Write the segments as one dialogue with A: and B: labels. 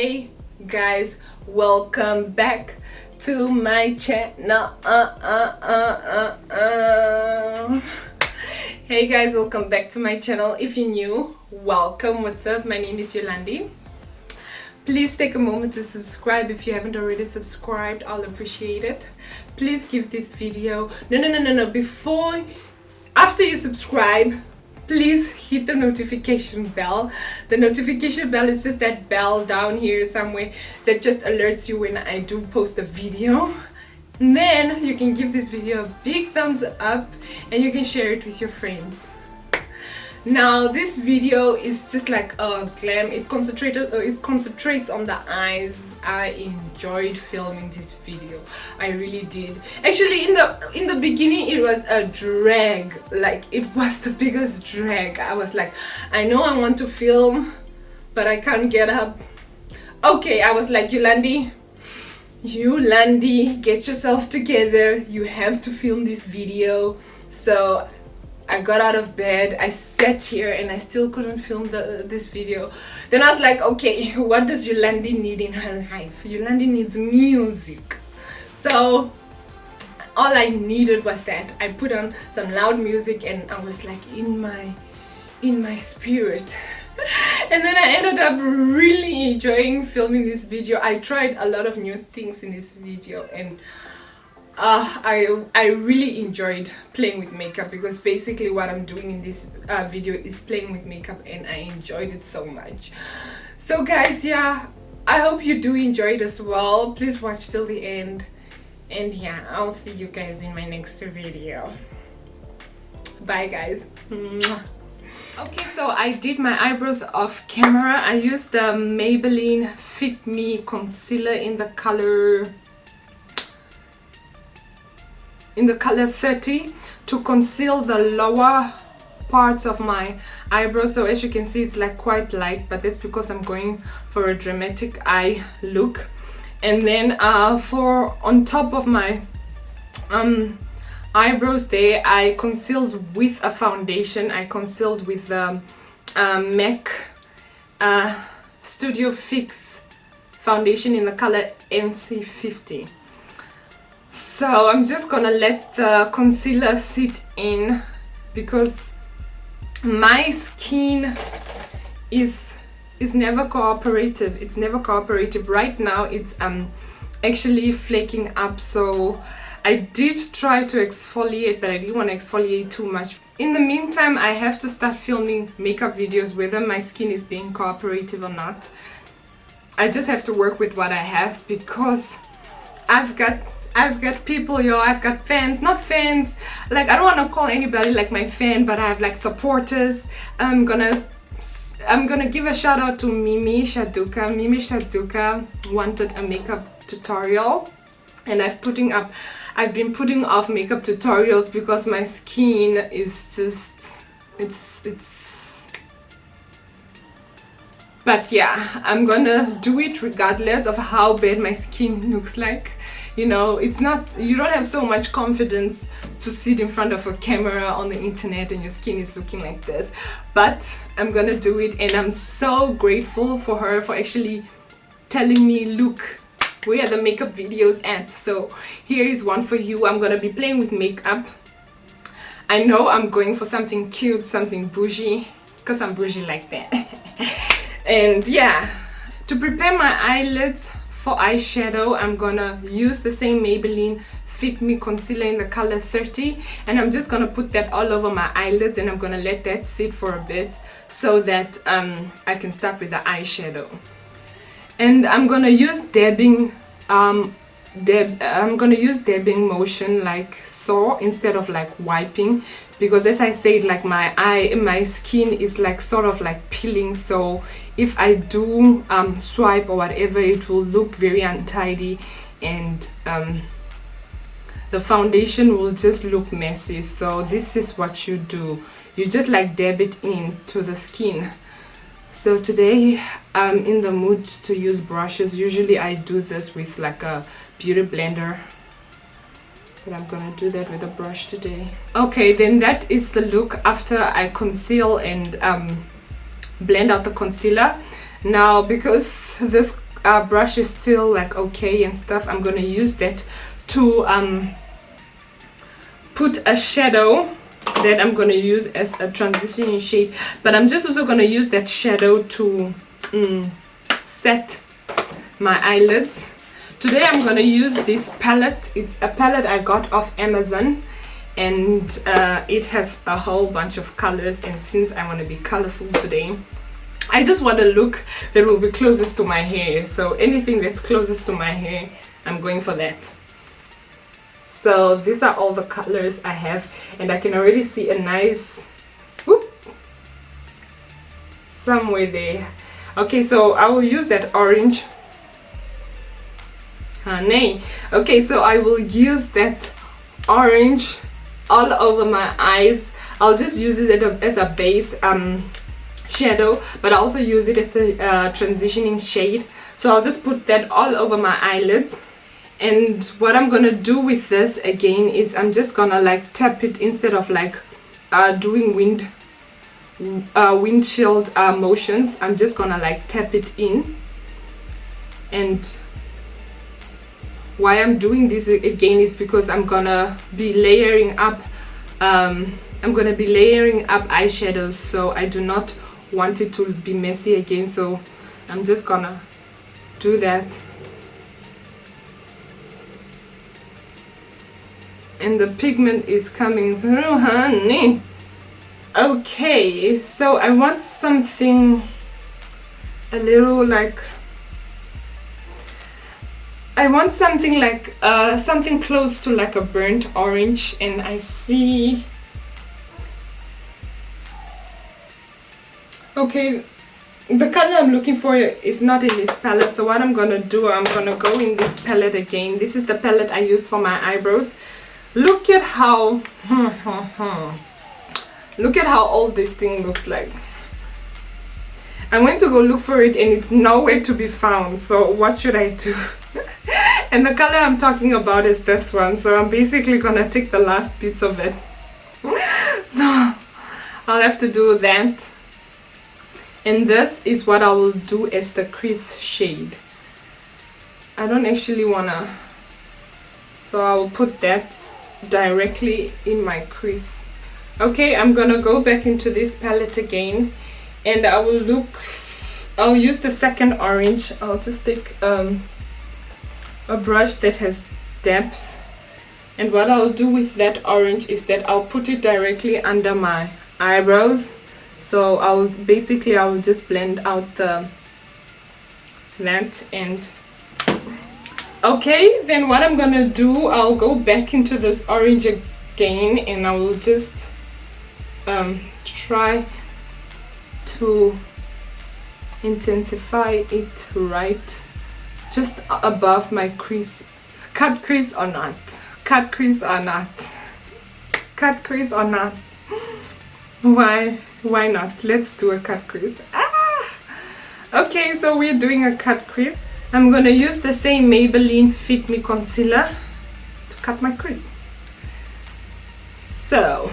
A: Hey guys, welcome back to my channel. Hey guys, welcome back to my channel. If you're new, welcome. What's up? My name is Eulandie. Please take a moment to subscribe if you haven't already subscribed. I'll appreciate it. Please give this video after you subscribe, please hit the notification bell. The notification bell is just that bell down here somewhere that just alerts you when I do post a video. And then you can give this video a big thumbs up and you can share it with your friends. Now this video is just like a glam. It concentrates on the eyes. I enjoyed filming this video. I really did. Actually, in the beginning it was a drag. Like, it was the biggest drag. I was like, I know I want to film, but I can't get up. Okay, I was like, Eulandie, get yourself together. You have to film this video. So I got out of bed, I sat here, and I still couldn't film this video. Then I was like, okay, what does Eulandie need in her life? Eulandie needs music. So all I needed was that. I put on some loud music and I was like in my spirit. And then I ended up really enjoying filming this video. I tried a lot of new things in this video, and I really enjoyed playing with makeup, because basically what I'm doing in this video is playing with makeup, and I enjoyed it so much. So guys, yeah, I hope you do enjoy it as well. Please watch till the end, and yeah, I'll see you guys in my next video. Bye guys. Okay, so I did my eyebrows off camera. I used the Maybelline Fit Me concealer in the color 30 to conceal the lower parts of my eyebrows. So as you can see, it's like quite light, but that's because I'm going for a dramatic eye look. And then for on top of my eyebrows there, I concealed with a foundation. I concealed with the MAC Studio Fix foundation in the color NC50. So I'm just gonna let the concealer sit in, because my skin is never cooperative. It's never cooperative. Right now it's actually flaking up, so I did try to exfoliate, but I didn't want to exfoliate too much. In the meantime, I have to start filming makeup videos whether my skin is being cooperative or not. I just have to work with what I have, because I've got people, I've got fans, not fans, like I don't want to call anybody like my fan, but I have like supporters. I'm gonna give a shout out to Mimi Shaduka. Mimi Shaduka wanted a makeup tutorial, and I've been putting off makeup tutorials because my skin is just, it's but yeah, I'm gonna do it regardless of how bad my skin looks like. It's not, you don't have so much confidence to sit in front of a camera on the internet and your skin is looking like this, but I'm gonna do it. And I'm so grateful for her for actually telling me, look, where are the makeup videos at? So here is one for you. I'm gonna be playing with makeup. I know I'm going for something cute, something bougie, because I'm bougie like that. And yeah, to prepare my eyelids for eyeshadow, I'm gonna use the same Maybelline Fit Me concealer in the color 30, and I'm just gonna put that all over my eyelids, and I'm gonna let that sit for a bit so that I can start with the eyeshadow. And I'm gonna use dabbing dabbing motion like so, instead of like wiping, because as I said, like my skin is like sort of like peeling, so if I do swipe or whatever, it will look very untidy, and the foundation will just look messy. So this is what you do, you just like dab it into the skin. So today I'm in the mood to use brushes. Usually I do this with like a beauty blender, but I'm gonna do that with a brush today. Okay, then that is the look after I conceal and blend out the concealer. Now, because this brush is still like okay and stuff, I'm gonna use that to put a shadow that I'm gonna use as a transitioning shade. But I'm just also gonna use that shadow to set my eyelids. Today I'm gonna use this palette. It's a palette I got off Amazon, and it has a whole bunch of colors, and since I want to be colorful today, I just want a look that will be closest to my hair. So anything that's closest to my hair, I'm going for that. So these are all the colors I have, and I can already see a nice whoop somewhere there. Okay, so I will use that orange, honey. Okay, so I will use that orange all over my eyes. I'll just use it as a base shadow, but I also use it as a transitioning shade. So I'll just put that all over my eyelids. And what I'm gonna do with this again is I'm just gonna like tap it instead of like doing windshield motions. I'm just gonna like tap it in. And why I'm doing this again is because I'm gonna be layering up eyeshadows, so I do not want it to be messy again. So I'm just gonna do that. And the pigment is coming through, honey. Okay, so I want something a little like, I want something like something close to like a burnt orange, and I see, okay, the color I'm looking for is not in this palette. So what I'm gonna do, I'm gonna go in this palette again. This is the palette I used for my eyebrows. Look at how look at how old this thing looks like. I went to go look for it and it's nowhere to be found. So what should I do? And the color I'm talking about is this one. So I'm basically gonna take the last bits of it. So I'll have to do that. And this is what I will do as the crease shade. I don't actually wanna, so I will put that directly in my crease. Okay, I'm gonna go back into this palette again, and I'll use the second orange. I'll just take a brush that has depth, and what I'll do with that orange is that I'll put it directly under my eyebrows. So I'll just blend out that. And okay, then what I'm gonna do, I'll go back into this orange again, and I will just try to intensify it right just above my crease. Cut crease or not, cut crease or not, cut crease or not. Why not? Let's do a cut crease. Okay, so we're doing a cut crease. I'm gonna use the same Maybelline Fit Me concealer to cut my crease. So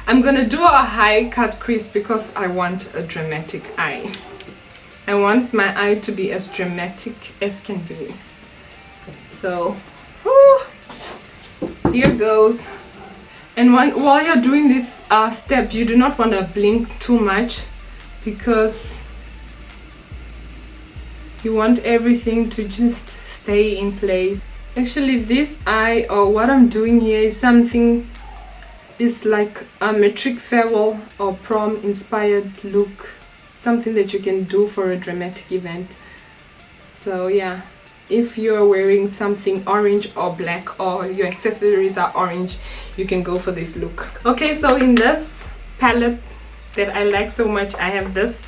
A: I'm gonna do a high cut crease because I want a dramatic eye. I want my eye to be as dramatic as can be. So here goes. And while you're doing this step, you do not want to blink too much, because you want everything to just stay in place. Actually, this eye, or what I'm doing here, is like a matric farewell or prom inspired look, something that you can do for a dramatic event. So yeah, if you're wearing something orange or black, or your accessories are orange, you can go for this look. Okay, so in this palette that I like so much, I have this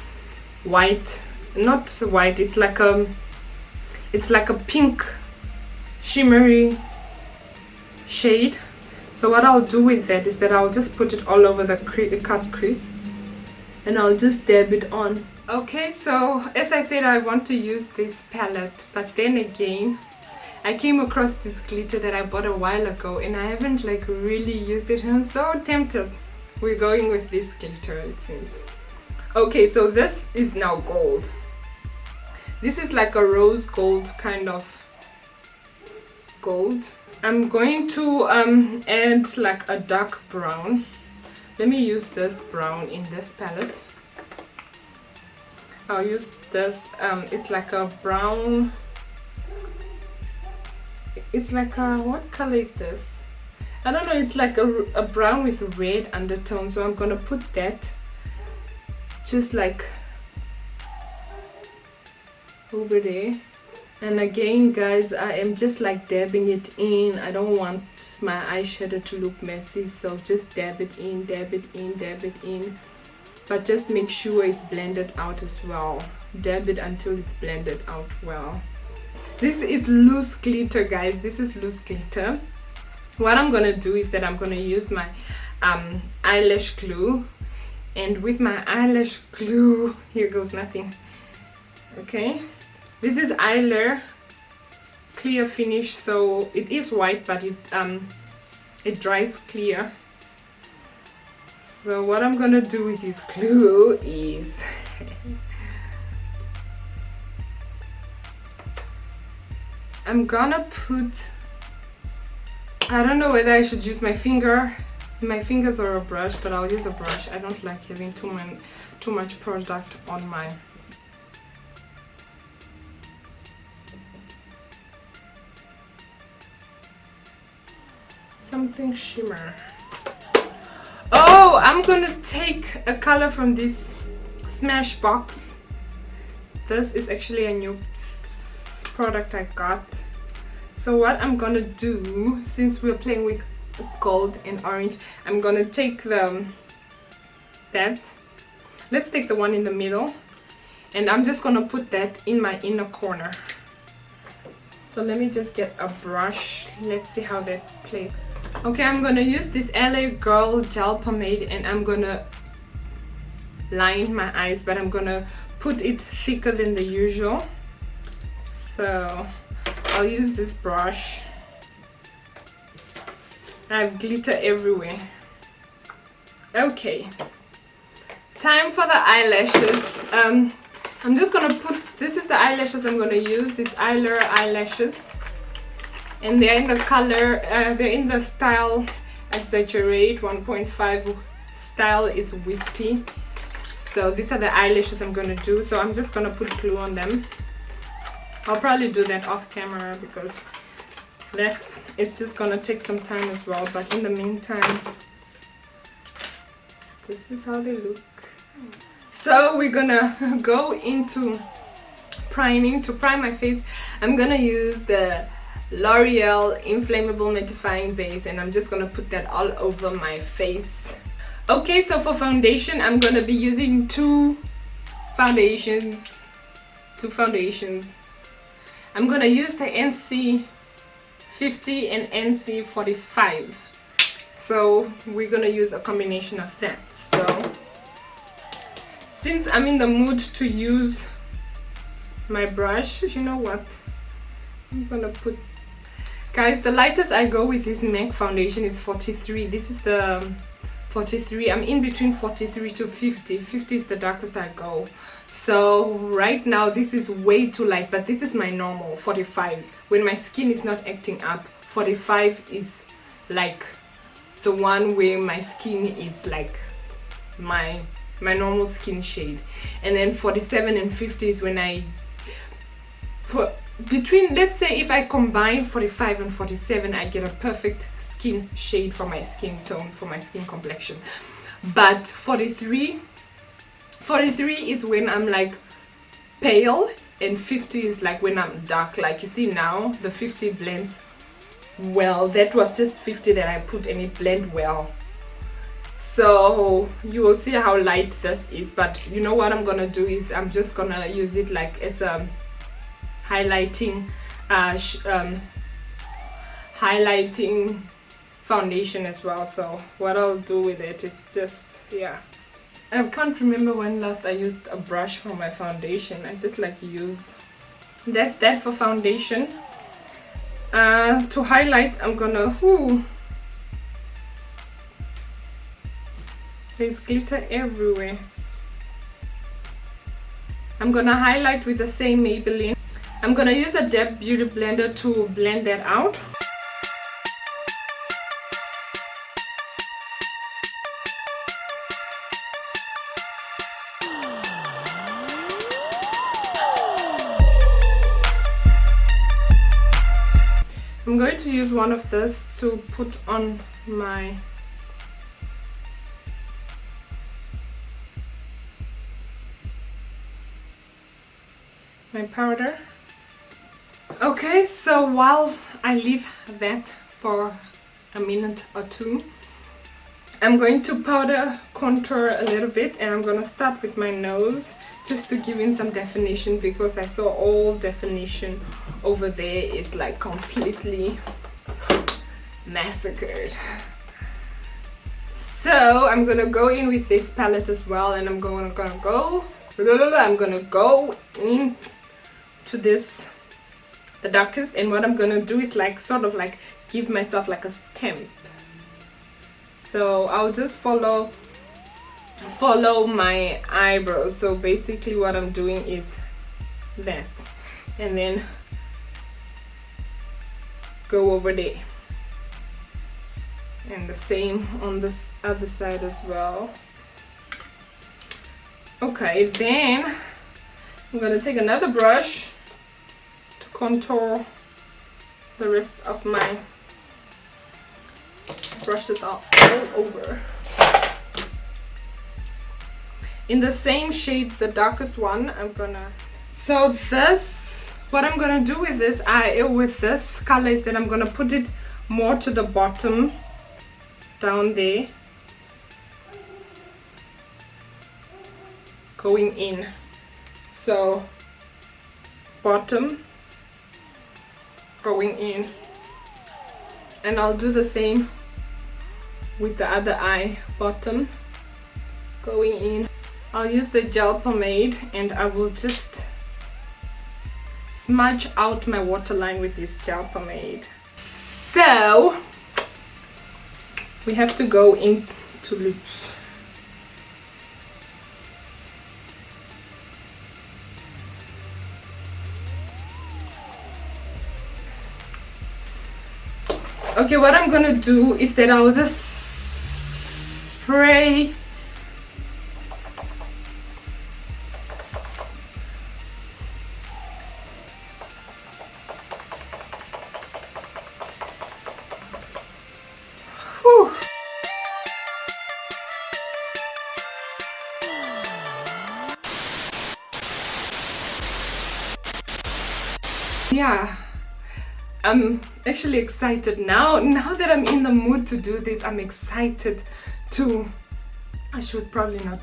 A: white, not white, it's like a pink shimmery shade. So what I'll do with that is that I'll just put it all over the cut crease, and I'll just dab it on. Okay, so as I said, I want to use this palette, but then again, I came across this glitter that I bought a while ago, and I haven't like really used it. I'm so tempted. We're going with this glitter, it seems. Okay, so this is now gold. This is like a rose gold kind of gold. I'm going to add like a dark brown. Let me use this brown in this palette. I'll use this, it's like a brown, it's like a, what color is this? I don't know, it's like a brown with red undertone, so I'm gonna put that just like over there. And again guys, I am just like dabbing it in. I don't want my eyeshadow to look messy, so just dab it in, dab it in, dab it in. But just make sure it's blended out as well. Dab it until it's blended out well. This is loose glitter guys, this is loose glitter. What I'm gonna do is that I'm gonna use my eyelash glue, and with my eyelash glue, here goes nothing. Okay, this is Eyelash clear finish, so it is white but it dries clear. So what I'm gonna do with this glue is I'm gonna put, I don't know whether I should use my fingers or a brush, but I'll use a brush. I don't like having too much product on my something shimmer. Oh, I'm gonna take a color from this Smashbox. This is actually a new product I got. So what I'm gonna do, since we're playing with gold and orange, I'm gonna take let's take the one in the middle, and I'm just gonna put that in my inner corner. So let me just get a brush. Let's see how that plays. Okay, I'm gonna use this LA Girl gel pomade, and I'm gonna line my eyes, but I'm gonna put it thicker than the usual. So I'll use this brush. I have glitter everywhere. Okay, time for the eyelashes. I'm just gonna put, this is the eyelashes I'm gonna use. It's Eyelashes, and they're in the color, they're in the style Exaggerate 1.5. Style is Wispy. So these are the eyelashes I'm gonna do. So I'm just gonna put glue on them. I'll probably do that off camera because that is just gonna take some time as well. But in the meantime, this is how they look. So we're gonna go into priming. To prime my face, I'm gonna use the L'Oreal Inflammable Mattifying Base, and I'm just gonna put that all over my face. Okay, so for foundation, I'm gonna be using two foundations. I'm gonna use the NC 50 and NC 45. So we're gonna use a combination of that. So since I'm in the mood to use my brush, you know what, I'm gonna put, guys, the lightest I go with this MAC foundation is 43. This is the 43. I'm in between 43 to 50. 50 is the darkest I go. So right now this is way too light, but this is my normal 45. When my skin is not acting up, 45 is like the one where my skin is like my normal skin shade, and then 47 and 50 is when between, let's say if I combine 45 and 47, I get a perfect skin shade for my skin tone, for my skin complexion. But 43 is when I'm like pale, and 50 is like when I'm dark. Like you see now, the 50 blends well. That was just 50 that I put, and it blended well. So you will see how light this is. But you know what I'm gonna do is I'm just gonna use it like as a highlighting highlighting foundation as well. So what I'll do with it is just, yeah, I can't remember when last I used a brush for my foundation. I just like use, that's that for foundation. To highlight, I'm gonna, there's glitter everywhere. I'm gonna highlight with the same Maybelline. I'm gonna use a Depth Beauty Blender to blend that out. I'm going to use one of this to put on my powder. Okay, so while I leave that for a minute or two, I'm going to powder contour a little bit, and I'm going to start with my nose just to give in some definition, because I saw all definition over there is like completely massacred. So I'm gonna go in with this palette as well, and I'm gonna go in to this, the darkest, and what I'm gonna do is like sort of like give myself like a stamp. So I'll just follow my eyebrows. So basically what I'm doing is that, and then go over there, and the same on this other side as well. Okay, then I'm gonna take another brush to contour the rest of my brushes all over in the same shade, the darkest one. So this, what I'm gonna do with this with this color is that I'm gonna put it more to the bottom, down there, going in. So bottom, going in, and I'll do the same with the other eye, bottom, going in. I'll use the gel pomade, and I will just smudge out my waterline with this gel pomade. So we have to go into lips. Okay, what I'm gonna do is that I'll just spray yeah, I'm actually excited now that I'm in the mood to do this. I'm excited to, I should probably not do